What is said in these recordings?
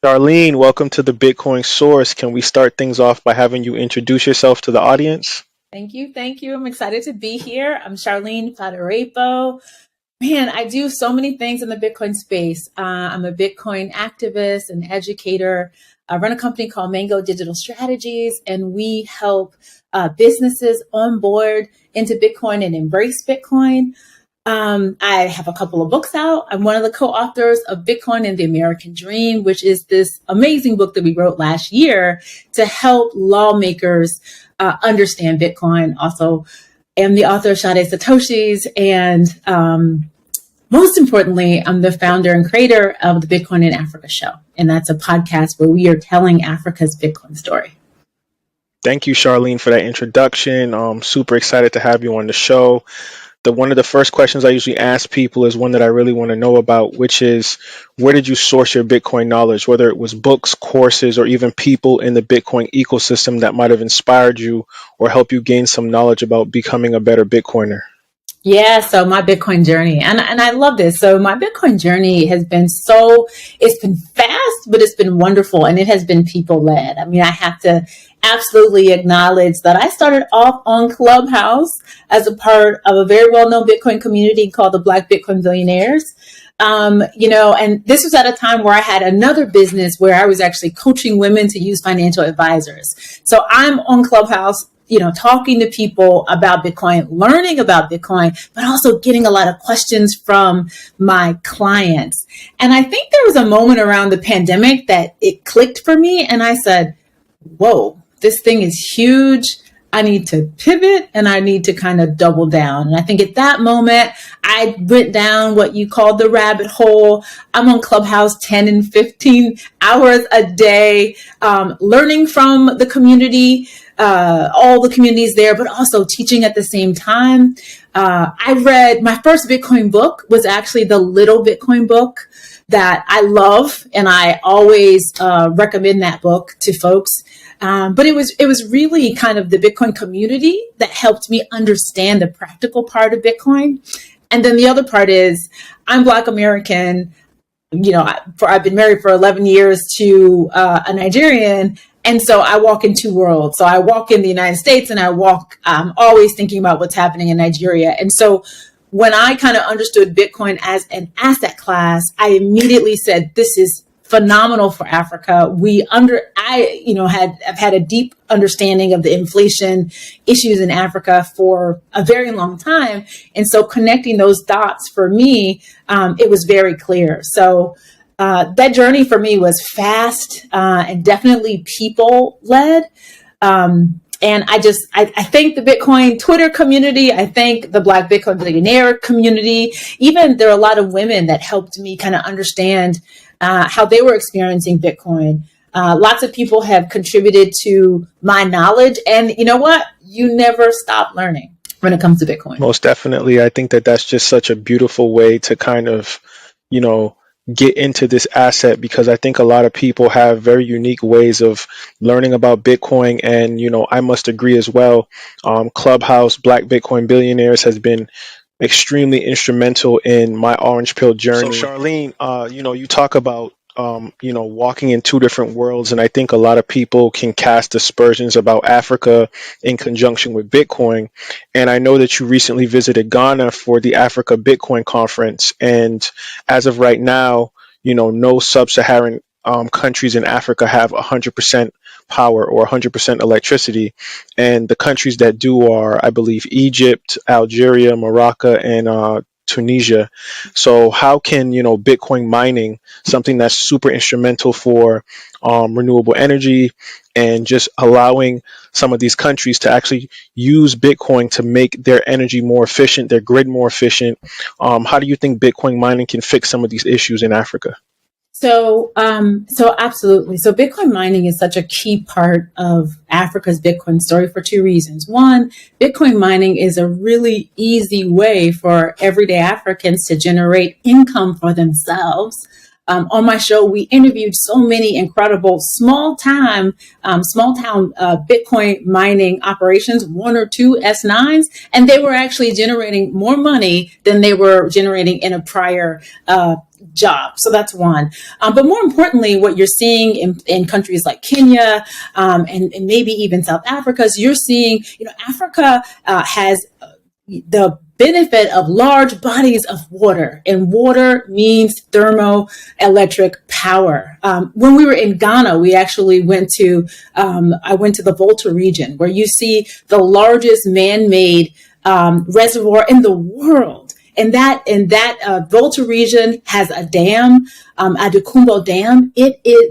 Charlene, welcome to the Bitcoin Source. Can we start things off by having you introduce yourself to the audience? Thank you. Thank you. I'm excited to be here. I'm Charlene Fadirepo. Man, I do so many things in the Bitcoin space. I'm a Bitcoin activist and educator. I run a company called Mango Digital Strategies, and we help businesses onboard into Bitcoin and embrace Bitcoin. I have a couple of books out. I'm one of the co-authors of Bitcoin and the American Dream, which is this amazing book that we wrote last year to help lawmakers understand Bitcoin. Also, am the author of Sade Satoshi's, and most importantly, I'm the founder and creator of the Bitcoin in Africa show. And that's a podcast where we are telling Africa's Bitcoin story. Thank you, Charlene, for that introduction. I'm super excited to have you on the show. One of the first questions I usually ask people is one that I really want to know about, which is where did you source your Bitcoin knowledge, whether it was books, courses, or even people in the Bitcoin ecosystem that might have inspired you or helped you gain some knowledge about becoming a better Bitcoiner? Yeah, so my Bitcoin journey, and I love this. So my Bitcoin journey has been it's been fast, but it's been wonderful, and it has been people led. I mean, I have to absolutely acknowledge that I started off on Clubhouse as a part of a very well-known Bitcoin community called the Black Bitcoin Billionaires. And this was at a time where I had another business where I was actually coaching women to use financial advisors. So I'm on Clubhouse, talking to people about Bitcoin, learning about Bitcoin, but also getting a lot of questions from my clients. And I think there was a moment around the pandemic that it clicked for me. And I said, whoa, this thing is huge. I need to pivot and I need to kind of double down. And I think at that moment, I went down what you call the rabbit hole. I'm on Clubhouse 10 and 15 hours a day, learning from the community, all the communities there, but also teaching at the same time. I read my first Bitcoin book was actually the Little Bitcoin book that I love. And I always recommend that book to folks. But it was really kind of the Bitcoin community that helped me understand the practical part of Bitcoin. And then the other part is I'm Black American. I've been married for 11 years to a Nigerian. And so I walk in two worlds. So I walk in the United States and I'm always thinking about what's happening in Nigeria. And so when I kind of understood Bitcoin as an asset class, I immediately said, this is phenomenal for Africa. I've had a deep understanding of the inflation issues in Africa for a very long time. And so connecting those dots for me, it was very clear. So that journey for me was fast and definitely people led. And I thank the Bitcoin Twitter community. I thank the Black Bitcoin Billionaire community. Even there are a lot of women that helped me kind of understand how they were experiencing Bitcoin. Lots of people have contributed to my knowledge. And you know what? You never stop learning when it comes to Bitcoin. Most definitely. I think that that's just such a beautiful way to kind of, get into this asset, because I think a lot of people have very unique ways of learning about Bitcoin. And, I must agree as well. Clubhouse, Black Bitcoin Billionaires has been extremely instrumental in my orange pill journey. So Charlene, you talk about walking in two different worlds, and I think a lot of people can cast aspersions about Africa in conjunction with Bitcoin. And I know that you recently visited Ghana for the Africa Bitcoin conference, and as of right now, no sub-Saharan countries in Africa have 100% power or 100% electricity. And the countries that do are, I believe, Egypt, Algeria, Morocco, and Tunisia. So how can, Bitcoin mining, something that's super instrumental for renewable energy and just allowing some of these countries to actually use Bitcoin to make their energy more efficient, their grid more efficient, how do you think Bitcoin mining can fix some of these issues in Africa? So absolutely. So Bitcoin mining is such a key part of Africa's Bitcoin story for two reasons. One, Bitcoin mining is a really easy way for everyday Africans to generate income for themselves. On my show, we interviewed so many incredible small town Bitcoin mining operations, one or two S9s, and they were actually generating more money than they were generating in a prior job. So that's one. But more importantly, what you're seeing in countries like Kenya, and maybe even South Africa, is you're seeing, Africa has the benefit of large bodies of water, and water means thermoelectric power. When we were in Ghana, we actually I went to the Volta region, where you see the largest man-made reservoir in the world. And that Volta region has a dam, Adekumbo Dam.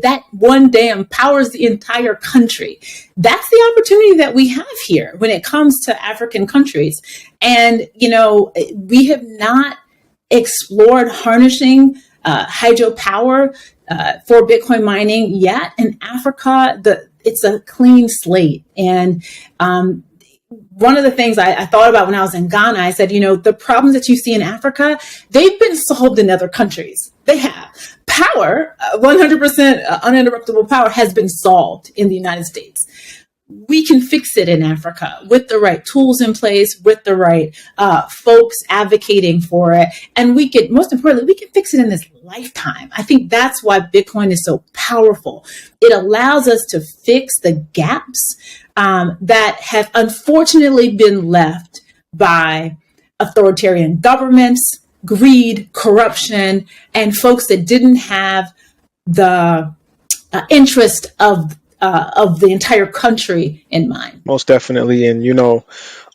That one dam powers the entire country. That's the opportunity that we have here when it comes to African countries. And, we have not explored harnessing hydropower for Bitcoin mining yet. In Africa, it's a clean slate. And one of the things I thought about when I was in Ghana, I said, the problems that you see in Africa, they've been solved in other countries. They have. Power, 100% uninterruptible power, has been solved in the United States. We can fix it in Africa with the right tools in place, with the right folks advocating for it. And most importantly, we can fix it in this lifetime. I think that's why Bitcoin is so powerful. It allows us to fix the gaps that have unfortunately been left by authoritarian governments, greed, corruption, and folks that didn't have the interest of the entire country in mind. Most definitely. And,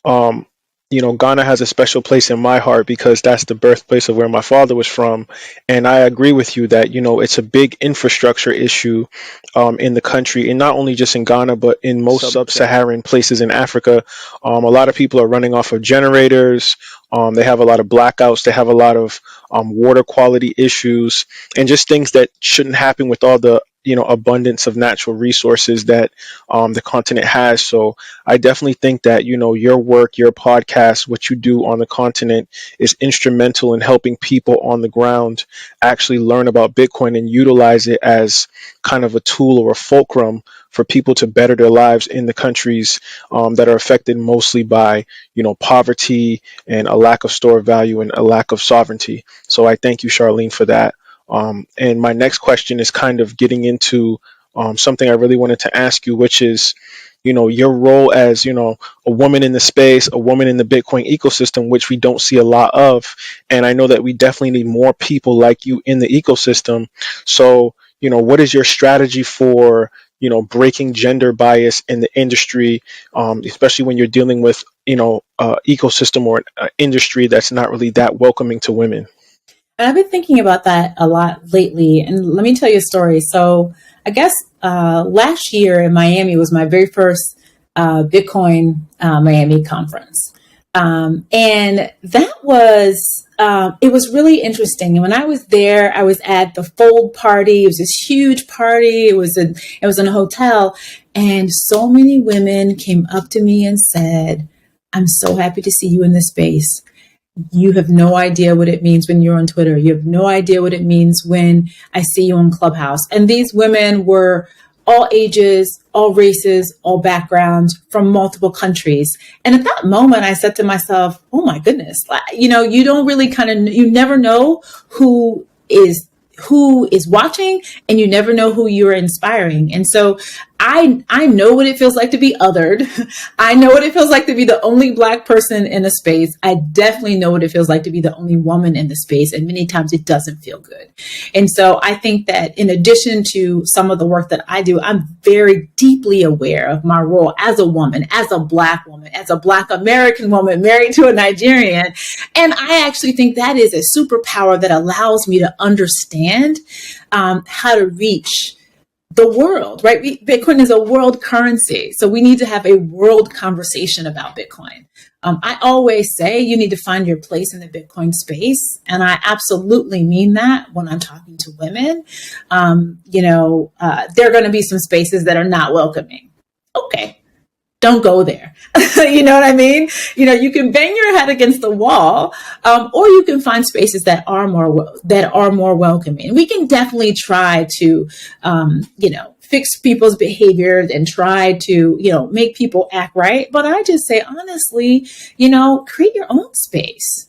um, Ghana has a special place in my heart because that's the birthplace of where my father was from. And I agree with you that, it's a big infrastructure issue in the country, and not only just in Ghana, but in most sub-Saharan places in Africa. A lot of people are running off of generators. They have a lot of blackouts. They have a lot of water quality issues, and just things that shouldn't happen with all the abundance of natural resources that the continent has. So I definitely think that your work, your podcast, what you do on the continent is instrumental in helping people on the ground actually learn about Bitcoin and utilize it as kind of a tool or a fulcrum for people to better their lives in the countries that are affected mostly by poverty and a lack of store value and a lack of sovereignty. So I thank you, Charlene, for that. And my next question is kind of getting into something I really wanted to ask you, which is, your role as, a woman in the space, a woman in the Bitcoin ecosystem, which we don't see a lot of. And I know that we definitely need more people like you in the ecosystem. So, what is your strategy for, breaking gender bias in the industry, especially when you're dealing with, ecosystem or an industry that's not really that welcoming to women? And I've been thinking about that a lot lately. And let me tell you a story. So I guess last year in Miami was my very first Bitcoin Miami conference. And that was, it was really interesting. And when I was there, I was at the Fold party. It was this huge party. It was in a hotel. And so many women came up to me and said, "I'm so happy to see you in this space. You have no idea what it means when you're on Twitter. You have no idea what it means when I see you on Clubhouse." And these women were all ages, all races, all backgrounds from multiple countries. And at that moment, I said to myself, oh my goodness, you don't really you never know who is watching, and you never know who you're inspiring. And so I know what it feels like to be othered. I know what it feels like to be the only Black person in a space. I definitely know what it feels like to be the only woman in the space. And many times it doesn't feel good. And so I think that in addition to some of the work that I do, I'm very deeply aware of my role as a woman, as a Black woman, as a Black American woman married to a Nigerian. And I actually think that is a superpower that allows me to understand how to reach the world, right? Bitcoin is a world currency. So we need to have a world conversation about Bitcoin. I always say you need to find your place in the Bitcoin space. And I absolutely mean that when I'm talking to women. There are going to be some spaces that are not welcoming. Okay. Don't go there. You know what I mean? You can bang your head against the wall, or you can find spaces that are more welcoming. And we can definitely try to, fix people's behavior and try to, make people act right. But I just say, honestly, create your own space.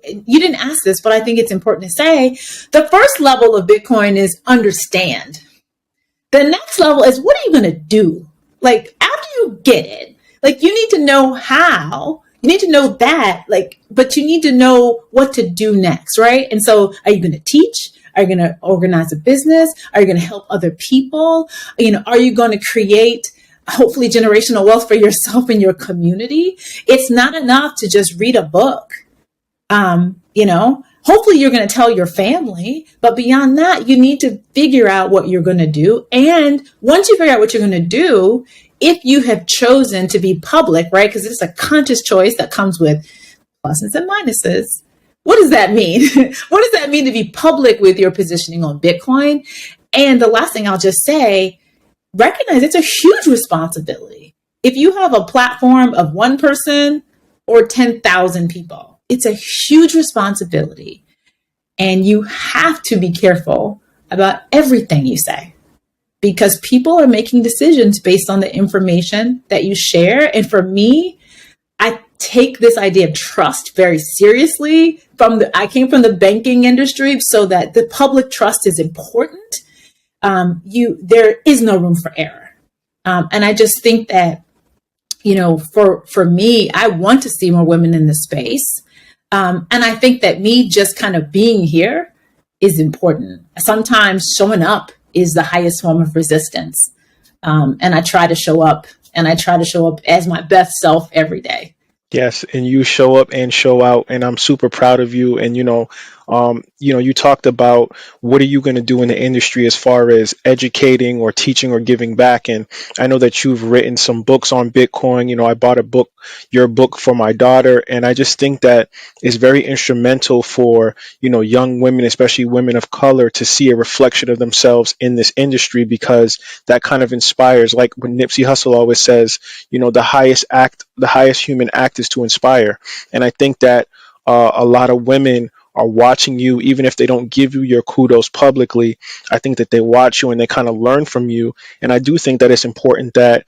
you didn't ask this, but I think it's important to say, the first level of Bitcoin is understand. The next level is, what are you going to do? Like, after you get it, like, you need to know how, you need to know that, like, but you need to know what to do next, right? And so, are you going to teach? Are you going to organize a business? Are you going to help other people? Are you going to create hopefully generational wealth for yourself and your community? It's not enough to just read a book. Hopefully you're going to tell your family, but beyond that, you need to figure out what you're going to do. And once you figure out what you're going to do, if you have chosen to be public, right? Because it's a conscious choice that comes with pluses and minuses. What does that mean? What does that mean to be public with your positioning on Bitcoin? And the last thing I'll just say, recognize it's a huge responsibility. If you have a platform of one person or 10,000 people, it's a huge responsibility. And you have to be careful about everything you say, because people are making decisions based on the information that you share. And for me, I take this idea of trust very seriously. I came from the banking industry, so that the public trust is important. There is no room for error. And I just think that, for me, I want to see more women in the space. And I think that me just kind of being here is important. Sometimes showing up is the highest form of resistance. And I try to show up, as my best self every day. Yes, and you show up and show out, and I'm super proud of you. And you talked about what are you going to do in the industry as far as educating or teaching or giving back. And I know that you've written some books on Bitcoin. I bought your book for my daughter, and I just think that is very instrumental for young women, especially women of color, to see a reflection of themselves in this industry, because that kind of inspires. Like when Nipsey Hussle always says, the highest human act is to inspire. And I think that a lot of women are watching you, even if they don't give you your kudos publicly. I think that they watch you and they kind of learn from you. And I do think that it's important that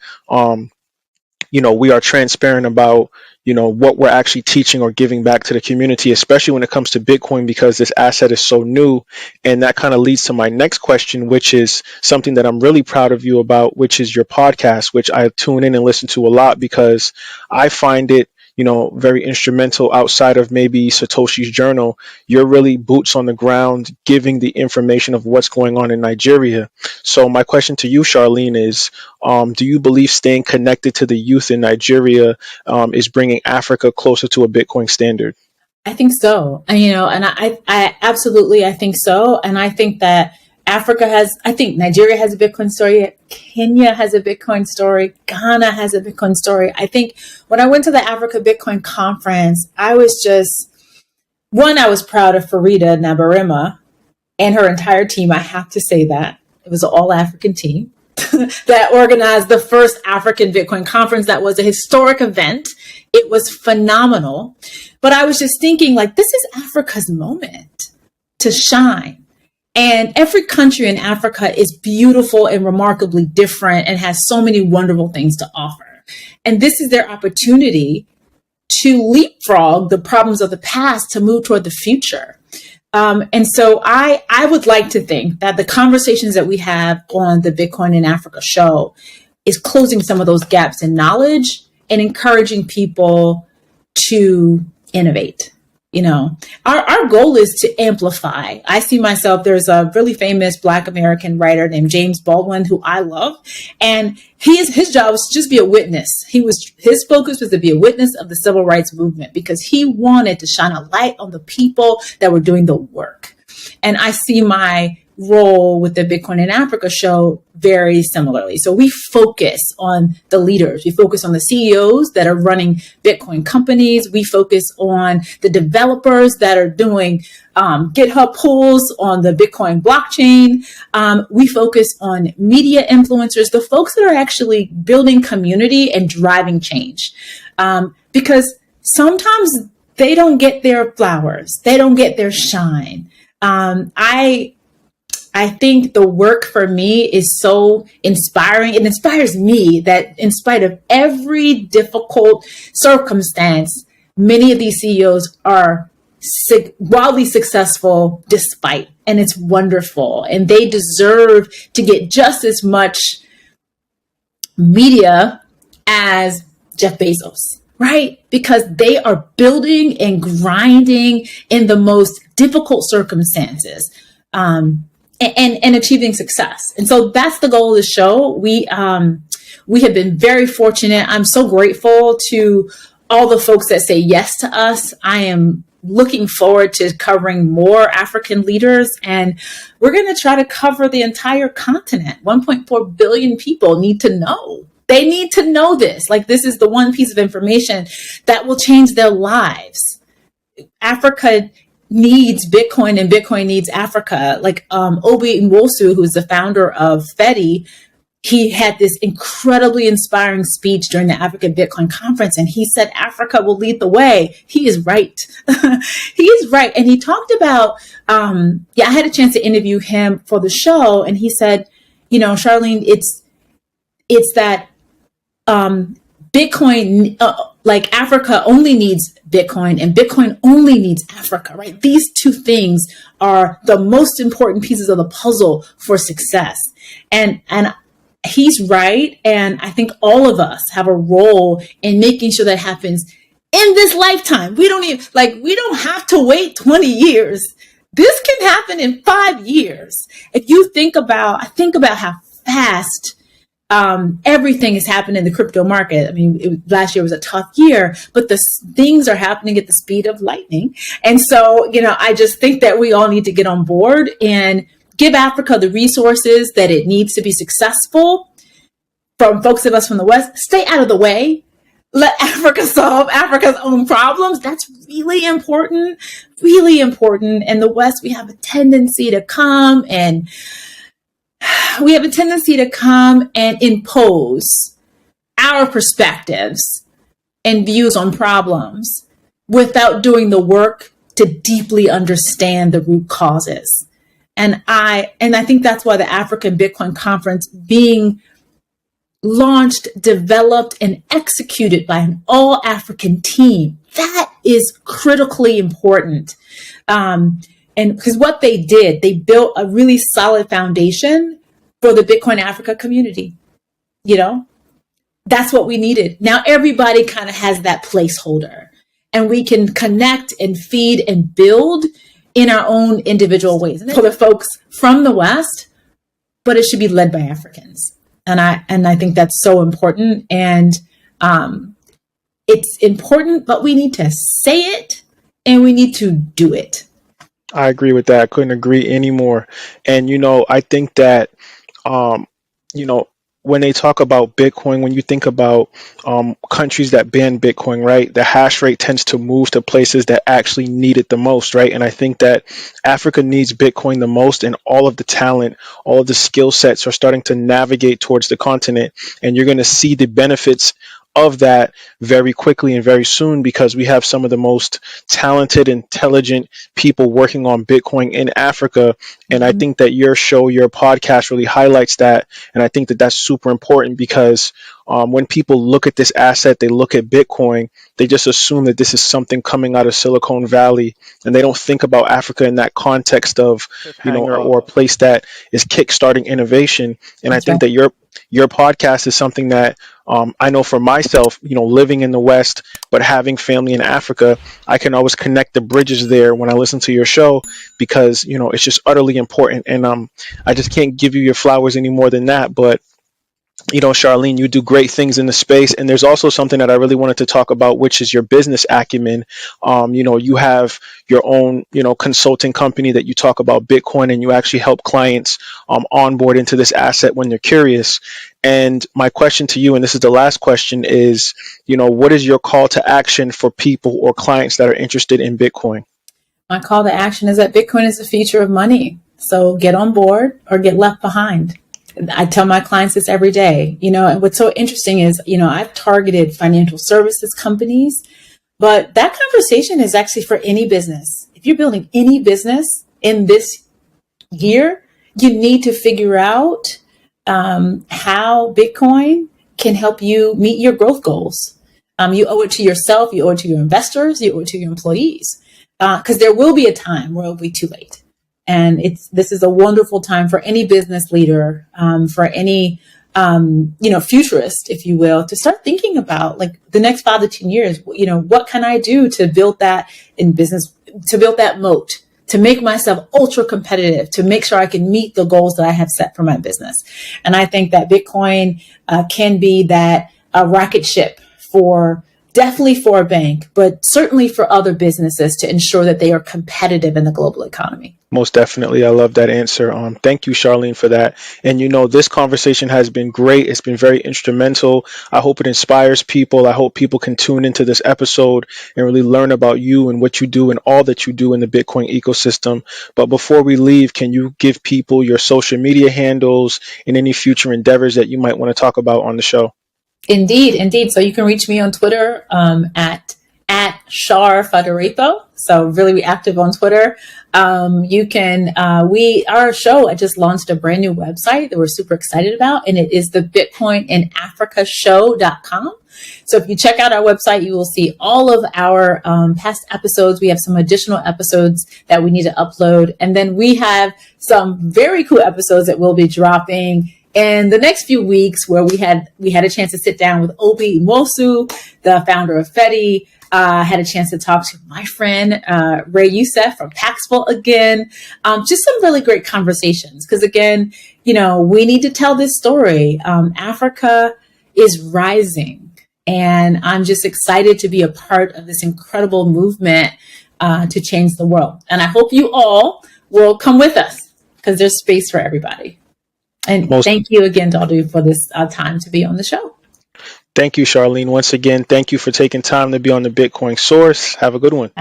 we are transparent about what we're actually teaching or giving back to the community, especially when it comes to Bitcoin, because this asset is so new. And that kind of leads to my next question, which is something that I'm really proud of you about, which is your podcast, which I tune in and listen to a lot, because I find it very instrumental. Outside of maybe Satoshi's journal, you're really boots on the ground, giving the information of what's going on in Nigeria. So my question to you, Charlene, is, do you believe staying connected to the youth in Nigeria is bringing Africa closer to a Bitcoin standard? I think so. And, I absolutely, I think so. And I think that I think Nigeria has a Bitcoin story. Kenya has a Bitcoin story. Ghana has a Bitcoin story. I think when I went to the Africa Bitcoin conference, I was proud of Farida Nabarima and her entire team. I have to say that it was an all African team that organized the first African Bitcoin conference. That was a historic event. It was phenomenal. But I was just thinking, like, this is Africa's moment to shine. And every country in Africa is beautiful and remarkably different and has so many wonderful things to offer. And this is their opportunity to leapfrog the problems of the past to move toward the future. And so I would like to think that the conversations that we have on the Bitcoin in Africa show is closing some of those gaps in knowledge and encouraging people to innovate. Our goal is to amplify. I see myself, there's a really famous Black American writer named James Baldwin, who I love. And his job was to just be a witness. His focus was to be a witness of the civil rights movement, because he wanted to shine a light on the people that were doing the work. And I see my role with the Bitcoin in Africa show very similarly. So we focus on the leaders. We focus on the CEOs that are running Bitcoin companies. We focus on the developers that are doing GitHub pulls on the Bitcoin blockchain. We focus on media influencers, the folks that are actually building community and driving change. Because sometimes they don't get their flowers. They don't get their shine. I think the work for me is so inspiring. It inspires me that in spite of every difficult circumstance, many of these CEOs are wildly successful despite, and it's wonderful. And they deserve to get just as much media as Jeff Bezos, right? Because they are building and grinding in the most difficult circumstances, and achieving success. And so that's the goal of the show. We have been very fortunate. I'm so grateful to all the folks that say yes to us. I am looking forward to covering more African leaders, and we're going to try to cover the entire continent. 1.4 billion people need to know. They need to know this. Like, this is the one piece of information that will change their lives. Africa needs Bitcoin, and Bitcoin needs Africa. Like, Obi Nwosu, who's the founder of Fedi, he had this incredibly inspiring speech during the African Bitcoin conference, and he said Africa will lead the way. He is right. He is right. And he talked about, I had a chance to interview him for the show, and he said, Charlene, it's that Bitcoin, like Africa only needs Bitcoin, and Bitcoin only needs Africa, right? These two things are the most important pieces of the puzzle for success. And he's right. And I think all of us have a role in making sure that happens in this lifetime. We don't have to wait 20 years. This can happen in 5 years. If you think about how fast everything is happening in the crypto market. I mean, last year was a tough year, but the things are happening at the speed of lightning. And so, I just think that we all need to get on board and give Africa the resources that it needs to be successful. From folks of us from the West, stay out of the way. Let Africa solve Africa's own problems. That's really important, really important. In the West, we have a tendency to come and impose our perspectives and views on problems without doing the work to deeply understand the root causes. And I think that's why the African Bitcoin Conference, being launched, developed, and executed by an all-African team, that is critically important. And because what they did, they built a really solid foundation for the Bitcoin Africa community. That's what we needed. Now everybody kind of has that placeholder, and we can connect and feed and build in our own individual ways. And for the folks from the West, but it should be led by Africans. And I think that's so important. And it's important, but we need to say it and we need to do it. I agree with that. I couldn't agree anymore. And, I think that, when they talk about Bitcoin, when you think about countries that ban Bitcoin, right, the hash rate tends to move to places that actually need it the most, right? And I think that Africa needs Bitcoin the most, and all of the talent, all of the skill sets are starting to navigate towards the continent. And you're going to see the benefits of that very quickly and very soon, because we have some of the most talented, intelligent people working on Bitcoin in Africa. And I think that your show, your podcast really highlights that. And I think that that's super important, because when people look at this asset, they look at Bitcoin, they just assume that this is something coming out of Silicon Valley, and they don't think about Africa in that context of, or a place that is kickstarting innovation. And I think that your podcast is something that I know for myself, living in the West, but having family in Africa, I can always connect the bridges there when I listen to your show, because, it's just utterly important. And I just can't give you your flowers any more than that. But Charlene, you do great things in the space. And there's also something that I really wanted to talk about, which is your business acumen. You have your own, consulting company that you talk about Bitcoin, and you actually help clients onboard into this asset when they're curious. And my question to you, and this is the last question, is, what is your call to action for people or clients that are interested in Bitcoin? My call to action is that Bitcoin is the future of money. So get on board or get left behind. I tell my clients this every day, and what's so interesting is, I've targeted financial services companies, but that conversation is actually for any business. If you're building any business in this year, you need to figure out how Bitcoin can help you meet your growth goals. You owe it to yourself, you owe it to your investors, you owe it to your employees. because there will be a time where it'll be too late. And this is a wonderful time for any business leader, for any futurist, if you will, to start thinking about like the next 5 to 10 years. What can I do to build that in business, to build that moat, to make myself ultra competitive, to make sure I can meet the goals that I have set for my business. And I think that Bitcoin can be that rocket ship definitely for a bank, but certainly for other businesses to ensure that they are competitive in the global economy. Most definitely. I love that answer. Thank you, Charlene, for that. And this conversation has been great. It's been very instrumental. I hope it inspires people. I hope people can tune into this episode and really learn about you and what you do and all that you do in the Bitcoin ecosystem. But before we leave, can you give people your social media handles and any future endeavors that you might want to talk about on the show? Indeed. So you can reach me on Twitter at Char Fadirepo. So really be active on Twitter. You can, our show, I just launched a brand new website that we're super excited about, and it is the BitcoinInAfricaShow.com. So if you check out our website, you will see all of our past episodes. We have some additional episodes that we need to upload. And then we have some very cool episodes that we'll be dropping in the next few weeks, where we had a chance to sit down with Obi Mosu, the founder of Fedi. Had a chance to talk to my friend Ray Youssef from Paxful again. Just some really great conversations, because again, we need to tell this story. Africa is rising, and I'm just excited to be a part of this incredible movement to change the world. And I hope you all will come with us, because there's space for everybody. And thank you again, Daldu, for this time to be on the show. Thank you, Charlene. Once again, thank you for taking time to be on the Bitcoin Source. Have a good one.